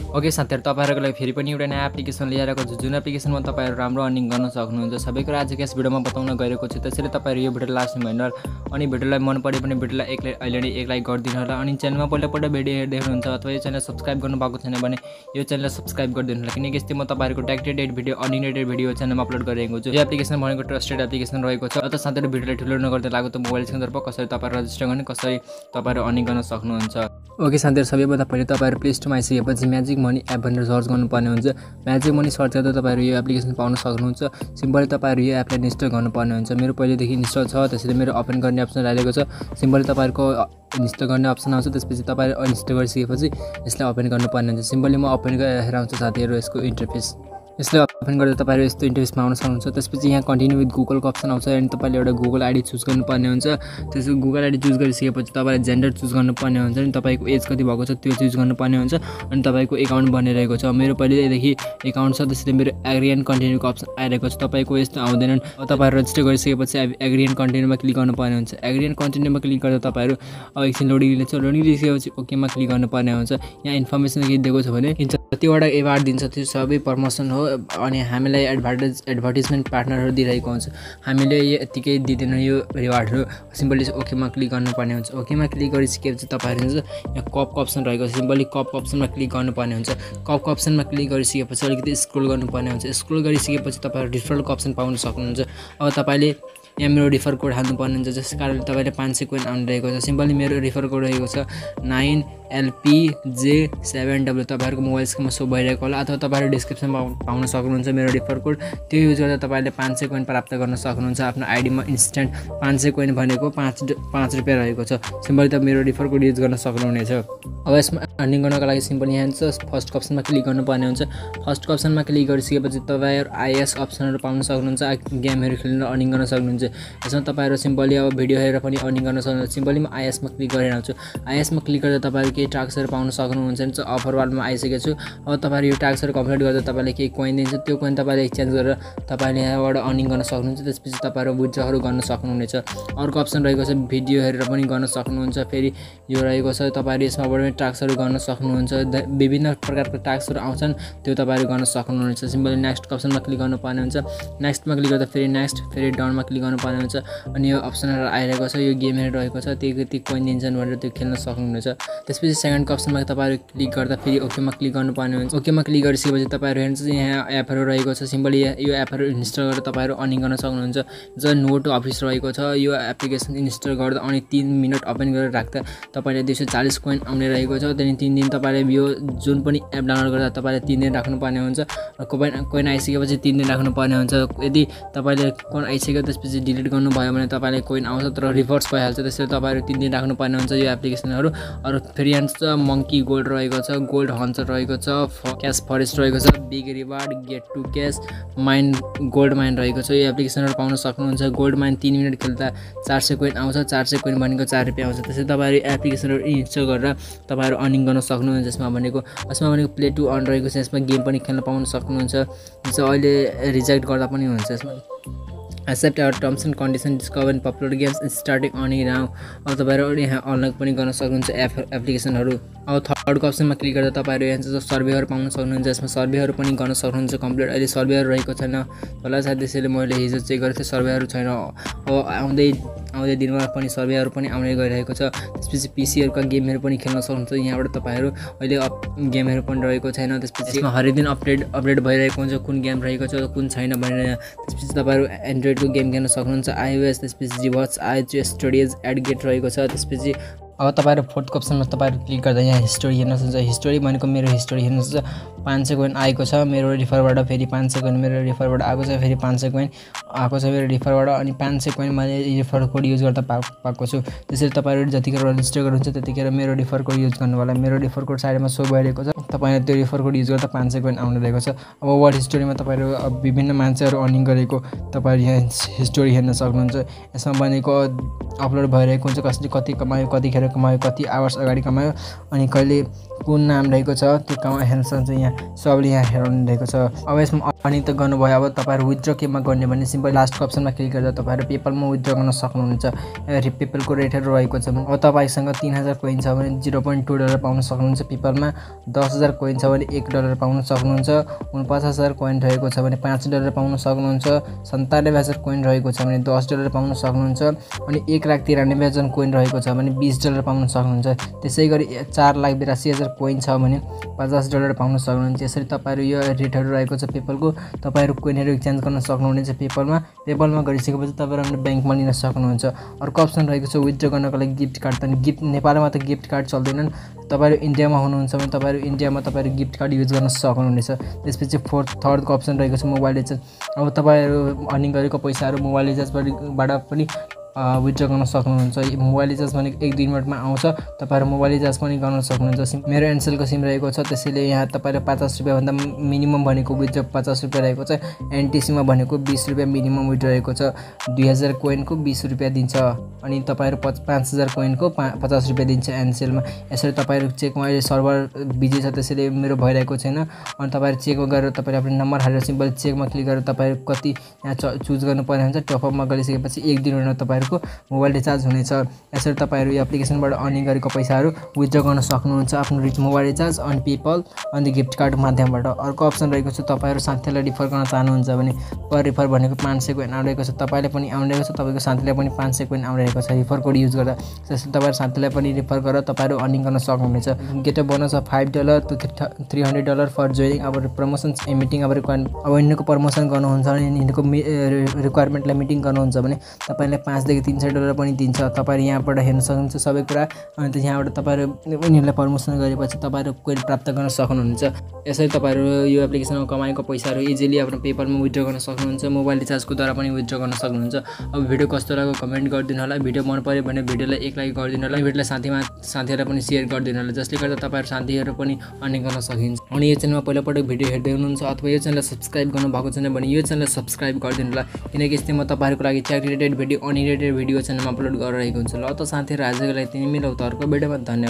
Okay साथीहरु, तपाईहरुको लागि फेरि पनि एउटा नयाँ एप्लिकेसन लिएर आएको छु जुन एप्लिकेसनमा तपाईहरु राम्रो अर्निङ गर्न सक्नुहुन्छ। सबै कुरा आजको यस भिडियोमा बताउन गएको छु। त्यसैले तपाईहरु यो भिडियो लास्ट भएन अनि भिडियोलाई मन परे पनि भिडियोलाई अहिले नै एक लाइक गरिदिनु होला अनि च्यानलमा पहिलोपल्ट भिडियो हेर्दै हुनुहुन्छ अथवा यो च्यानल सब्स्क्राइब गर्नु भएको छैन भने यो च्यानललाई सब्स्क्राइब गरिदिनु होला किनकि यस्तै म तपाईहरुको ट्याक्टेड भिडियो अर्निङ भिडियो च्यानलमा अपलोड गरिरहेको छु। यो एप्लिकेसन भनेको ट्रस्टेड एप्लिकेसन रहेको छ। अत साथीहरु भिडियोलाई ठुलो नगर्दै लागु त मोबाइल स्क्रिनतर्फ कसरी तपाईहरु रजिस्टर गर्ने कसरी तपाईहरु अर्निङ गर्न सक्नुहुन्छ। ओके साथीहरु, सबैभन्दा पहिले तपाईहरु प्ले स्टोरमा आइसकेपछि म्याजिक मनी एप भनेर सर्च गर्नुपर्ने हुन्छ। म्याजिक मनी सर्च गर्दा तपाईहरु यो एप्लिकेसन पाउन सक्नुहुन्छ। सिम्पली तपाईहरु यो एपलाई इन्स्टल गर्नुपर्ने हुन्छ। मेरो पहिलेदेखि इन्स्टल छ, त्यसैले मेरो ओपन गर्ने अप्सन राखेको छ। सिम्पली तपाईहरुको इन्स्टल गर्ने अप्सन आउँछ, त्यसपछि तपाईहरु अनइन्स्टल गरिसकेपछि यसलाई ओपन गर्नुपर्ने हुन्छ। सिम्पली म ओपन गरेर आउँछ साथीहरु यसको इन्टरफेस। यसले ओपन गर्दा तपाईहरु यस्तो इन्टरफेसमा आउन सक्नुहुन्छ। त्यसपछि यहाँ कन्टिन्यू विथ गुगलको अप्सन आउँछ अनि तपाईले एउटा गुगल आइडी चुज गर्नुपर्ने हुन्छ। त्यसको गुगल आइडी चुज गरिसकेपछि तपाईले जेन्डर चुज गर्नुपर्ने हुन्छ अनि तपाईको एज कति भएको छ त्यो चुज गर्नुपर्ने हुन्छ अनि तपाईको अकाउन्ट बनिरहेको छ। मेरो पहिलेदेखि अकाउन्ट छ, त्यसैले मेरो एग्री एन्ड कन्टिन्यूको अप्सन आइरहेको छ। तपाईको यस्तो आउँदैन। तपाईहरु रजिस्टर गरिसकेपछि एग्री एन्ड कन्टिन्यूमा क्लिक गर्नुपर्ने हुन्छ। एग्री एन्ड कन्टिन्यूमा क्लिक गर्दा तपाईहरु अब एकछिन लोडिङ लिन्छ। लोडिङ लिइसकेपछि ओकेमा क्लिक गर्नुपर्ने हुन्छ। यहाँ इन्फर्मेसन के दिएको छ भने कतिवटा एवार्ड दिन्छ त्यो सबै प्रमोसन हो अनि हामीलाई एडभर्टिजमेन्ट पार्टनरहरु दिइरहेको हुन्छ। हामीले यतिकै दिदैन यो रिवार्डहरु। सिम्पली ओकेमा क्लिक गर्नुपर्ने हुन्छ। ओकेमा क्लिक गरिसकेपछि तपाईहरु यहाँ कपको अप्सन रहेको छ। सिम्पली कपको अप्सनमा क्लिक गर्नुपर्ने हुन्छ। कपको अप्सनमा क्लिक गरिसकेपछि अलिकति स्क्रोल गर्नुपर्ने हुन्छ। स्क्रोल गरिसकेपछि तपाईहरु रिफरलको अप्सन पाउन सक्नुहुन्छ। अब तपाईले यहाँ मेरो रिफर कोड हाल्नुपर्ने हुन्छ जस कारणले तपाईले 500 कोइन आउनेरहेको छ। सिम्पली मेरो रिफर कोड रहेको छ 9LPJ7W। तपाईहरुको मोबाइल स्क्रिनमा शो भइरहेको होला अथवा तपाईहरु डिस्क्रिप्सनमा पाउन सक्नुहुन्छ मेरो रिफर कोड। त्यो युज गर्दा तपाईले 500 कोइन प्राप्त गर्न सक्नुहुन्छ। आफ्नो आइडीमा इन्स्ट्यान्ट 500 कोइन भनेको 5 रुपैयाँ रहेको छ। सिम्पली तपाईले मेरो रिफर कोड युज गर्न सक्नुहुनेछ। अब यसमा अर्निङ गर्नको लागि सिम्पली यहाँ फर्स्ट अप्सनमा क्लिक गर्नुपर्ने हुन्छ। फर्स्ट अप्सनमा क्लिक गरिसकेपछि तपाईहरु आईएस अप्सनहरु पाउन सक्नुहुन्छ। गेमहरु खेलेर अर्निङ गर्न सक्नुहुन्छ। यसमा तपाईहरु सिम्पली अब भिडियो हेरेर पनि अर्निङ गर्न सक्नुहुन्छ। सिम्पली म आईएसमा क्लिक गरेर आउँछु। आईएसमा क्लिक गर्दा तपाईहरु केही टास्कहरु पाउन सक्नुहुन्छ। अफर वालमा आइसकेको छु। अब तपाईहरु यो टास्कहरु कम्प्लिट गर्दा तपाईले केही कोइन दिन्छ। त्यो कोइन तपाईले एक्सचेन्ज गरेर तपाईले यहाँबाट अर्निङ गर्न सक्नुहुन्छ। त्यसपछि तपाईहरु विथड्रहरू गर्न सक्नुहुनेछ। अर्को अप्सन रहेको छ भिडियो हेरेर पनि गर्न सक्नुहुन्छ। फेरि यो रहेको छ तपाईहरु यसमाबाट पनि टास्कहरु गर्न सक्नुहुन्छ। विभिन्न प्रकारको टास्कहरु आउँछन् त्यो तपाईहरु गर्न सक्नुहुनेछ। सिम्पली नेक्स्ट अप्सनमा क्लिक गर्नुपर्ने हुन्छ। नेक्स्टमा क्लिक गर्दा फेरि नेक्स्ट फेरि डाउनमा क्लिक गर्नुपर्ने हुन्छ अनि यो अप्सनहरु आइरहेको छ। यो गेमहरु रहेको छ त्यो कति कोइन दिन्छन् भनेर त्यो खेल्न सक्नुहुनेछ। त्यसपछि सेकेन्डको अप्सनमा तपाईहरु क्लिक गर्दा फेरि ओकेमा क्लिक गर्नुपर्ने हुन्छ। ओकेमा क्लिक गरिसकेपछि तपाईहरु हेर्नुहुन्छ यहाँ एपहरु रहेको छ। सिम्पली यो एपहरु इन्स्टल गरेर तपाईहरु अर्निङ गर्न सक्नुहुन्छ। ज नोट अफिस रहेको छ। यो एप्लिकेसन इन्स्टल गर्दा अनि 3 मिनेट ओपन गरेर राख्दा तपाईले 240 कोइन आउने रहेको छ। त्यही 3 दिन तपाईले यो जुन पनि एप डाउनलोड गर्दा तपाईले 3 दिन राख्नुपर्ने हुन्छ। कोइन आइसकेपछि 3 दिन राख्नुपर्ने हुन्छ। यदि तपाईले कोइन आइसक्यो त्यसपछि डिलिट गर्नु भयो भने तपाईले कोइन आउँछ तर रिभर्स भइहाल्छ। त्यसैले तपाईहरु 3 दिन राख्नुपर्ने हुन्छ यो एप्लिकेसनहरु। अरु फेरि यहाँ मंकी गोल्ड रहेको छ, गोल्ड हन्टर रहेको छ, क्याश फरेस्ट रहेको छ, big reward, get to cash, mine gold mine रहेको छ। यो एप्लिकेसनहरु पाउन सक्नुहुन्छ। गोल्ड माइन 3 मिनेट खेल्दा 400 कोइन आउँछ। 400 कोइन भनेको 4 रुपैयाँ आउँछ। त्यसैले तपाईहरु एप्लिकेसनहरु इन्स्टल गरेर तपाईहरु अर्निङ गर्न सक्नुहुन्छ। यसमा भनेको प्ले टु अर्न रहेको छ। यसमा गेम पनि खेल्न पाउन सक्नुहुन्छ। अहिले रिजेक्ट गर्दा पनि हुन्छ। यसमा accept our terms and condition discover and popular games starting earning now. अब तपाईहरु यहाँ अनलाइन पनि गर्न सक्नुहुन्छ एप्लिकेसनहरु। अब थर्डको अप्सनमा क्लिक गर्दा तपाईहरु यहाँ सर्वेहरु पाउन सक्नुहुन्छ। यसमा सर्वेहरु पनि गर्न सक्नुहुन्छ कम्प्लिट। अहिले सर्वेहरु रहेको छैन होला सायद त्यसैले मैले हिजो चेक गरेको थिएँ सर्वेहरु छैन। अब आउँदै दिनमा पनि सर्वेहरु पनि आउने गइरहेको छ। त्यसपछि पीसीहरुका गेमहरु पनि खेल्न सक्नुहुन्छ। यहाँबाट तपाईहरु अहिले गेमहरु पनि रहेको छैन। त्यसपछि यसमा हरेक दिन अपडेट भइरहेको हुन्छ कुन गेम रहेको छ कुन छैन भनेर। त्यसपछि तपाईहरु एन्ड्रोइडको गेम खेल्न सक्नुहुन्छ। आइओएस त्यसपछि जीवट्स आइज स्टोरेज एड गेट रहेको छ। त्यसपछि अब तपाईहरु फोर्थको अप्सनमा तपाईहरु क्लिक गर्दा यहाँ हिस्ट्री हेर्न सक्नुहुन्छ। हिस्ट्री भनेको मेरो हिस्ट्री हेर्न सक्नुहुन्छ। 500 कोइन आएको छ मेरो रिफरबाट। फेरि 500 कोइन मेरो रिफरबाट आएको छ। फेरि 500 कोइन आएको छ मेरो रिफरबाट अनि 500 कोइन मैले रिफर कोड युज गर्दा पाएको छु। त्यसैले तपाईहरु जतिखेर रजिस्टर गर्नुहुन्छ त्यतिखेर मेरो रिफर कोड युज गर्नु होला। मेरो रिफर कोड साइडमा शो भइरहेको छ। तपाईले त्यो रिफर कोड युज गर्दा 500 कोइन आउने रहेको छ। अब वर्ड हिस्ट्रीमा तपाईहरु विभिन्न मान्छेहरु अर्निङ गरेको तपाईहरु यहाँ हिस्ट्री हेर्न सक्नुहुन्छ। यसमा भनेको अपलोड भइरहेको हुन्छ कसले कति कमायो, कतिखेर कमायो, कति आवर्स अगाडि कमायो अनि कहिले कुन नाम रहेको छ त्यो हेर्न सक्नुहुन्छ। यहाँ सबले यहाँ हेराउनु रहेको छ। अब यसमा अनि त गर्नुभयो। अब तपाईहरु विथड्र केमा गर्ने भने सिम्पल लास्टको अप्सनमा क्लिक गर्दा तपाईहरु पेपलमा विथड्र गर्न सक्नुहुन्छ। पेपलको रेटहरु रहेको छ भने अब तपाईसँग 3000 कोइन छ भने $0.2 पाउन सक्नुहुन्छ पेपलमा, 10000 कोइन छ भने $1 पाउन सक्नुहुन्छ, 49000 कोइन रहेको छ भने $5 पाउन सक्नुहुन्छ, 97000 कोइन रहेको छ भने $10 पाउन सक्नुहुन्छ, अनि 1,93,000 कोइन रहेको छ भने $20 पाउन सक्नुहुन्छ। त्यसैगरी 4,82,000 कोइन छ भने $50 पाउन सक्नुहुन्छ। यसरी तपाईहरु यो रेटहरु रहेको छ पेपलको, तपाईहरु कोइनहरु एक्सचेन्ज गर्न सक्नुहुनेछ पेपलमा गरिसकेपछि तपाईहरु आफ्नो बैंकमा लिन सक्नुहुन्छ। अर्को अप्सन रहेको छ विथड्र गर्नको लागि गिफ्ट कार्ड। त गिफ्ट नेपालमा त गिफ्ट कार्ड चल्दैनन्, तपाईहरु इन्डियामा हुनुहुन्छ भने तपाईहरु इन्डियामा तपाईहरु गिफ्ट कार्ड युज गर्न सक्नुहुनेछ। त्यसपछि थर्डको अप्सन रहेको छ मोबाइल रिचार्ज। अब तपाईहरु अर्निङ गरेको पैसाहरु मोबाइल रिचार्जबाट पनि विथड्र गर्न सक्नुहुन्छ। मोबाइल रिचार्ज भने 1-2 मिनेटमा आउँछ, तपाईहरु मोबाइल रिचार्ज पनि गर्न सक्नुहुन्छ। मेरो एनसेलको सिम रहेको छ, त्यसैले यहाँ तपाईहरु ₹50 भन्दा मिनिमम भनेको विथड्र ₹50 रहेको छ। एनटीसीमा भनेको ₹20 मिनिमम विथड्र रहेको छ। 2000 कोइनको ₹20 दिन्छ, अनि तपाईहरु 5000 कोइनको ₹50 दिन्छ एनसेलमा। यसरी तपाईहरु चेकमा अहिले सर्भर बिजी छ त्यसैले मेरो भइरहेको छैन, अनि तपाईहरु चेकमा गएर तपाईहरु आफ्नो नम्बर हालेर सिम्पल चेकमा क्लिक गरेर तपाईहरु कति यहाँ चुज गर्नुपर्ने हुन्छ। टपअपमा गरिसकेपछि 1 दिनमा तपाईहरुको मोबाइल रिचार्ज हुनेछ। यसरी तपाईहरु यो एप्लिकेसनबाट अर्निङ गरेको पैसाहरु विथड्र गर्न सक्नुहुन्छ आफ्नो मोबाइल रिचार्ज अनि पेपल अनि गिफ्ट कार्ड माध्यमबाट। अर्को अप्सन रहेको छ तपाईहरु साथीलाई रिफर गर्न चाहनुहुन्छ भने पर रिफर भनेको 500 कोइन आउँदैको छ, तपाईले पनि आउँदैको छ, तपाईको साथीलाई पनि 500 कोइन आउँदैको छ रिफर कोड युज गर्दा। त्यसैले तपाईहरु साथीलाई पनि रिफर गरेर तपाईहरु अर्निङ गर्न सक्नुहुनेछ। Get a bonus of $5 to $300 for joining. अब प्रमोसन्स मिटिङ अब यिनीको प्रमोसन गर्नुहुन्छ भने यिनीको रिक्वायरमेन्टलाई मिटिङ गर्नुहुन्छ भने तपाईलाई $500 देखि $300 पनि दिन्छ। तपाईहरु यहाँबाट हेर्न सक्नुहुन्छ सबै कुरा, अनि यहाँबाट तपाईहरु उनीहरुलाई प्रमोसन गरेपछि तपाईहरु कोइन प्राप्त गर्न सक्नुहुनेछ। यसरी तपाईहरु यो एप्लिकेसनमा कमाएको पैसाहरु इजिली आफ्नो पेपलमा विथड्र गर्न सक्नुहुन्छ, मोबाइल रिचार्जको द्वारा पनि विथड्र गर्न सक्नुहुन्छ। अब भिडियो कस्तो लाग्यो कमेन्ट गरिदिनु होला, भिडियो मन पर्यो भने भिडियोलाई एक लाइक गरिदिनु होला, भिडियोलाई साथीहरुलाई पनि शेयर गरिदिनु होला, जसले गर्दा तपाईहरु साथीहरु पनि अर्निङ गर्न सकिन्छ। अनि यो च्यानलमा पहिलोपटक भिडियो हेर्दै हुनुहुन्छ अथवा यो च्यानललाई सब्स्क्राइब गर्नु भएको छैन भने यो च्यानललाई सब्स्क्राइब गरिदिनु होला, किनकि यस्तै म तपाईहरुको लागि tech related video, earning related video च्यानलमा अपलोड गरिरहेको हुन्छु। ल त साथीहरु आजको लागि यति नै, मिलौँ त अर्को भिडियोमा। धन्यवाद।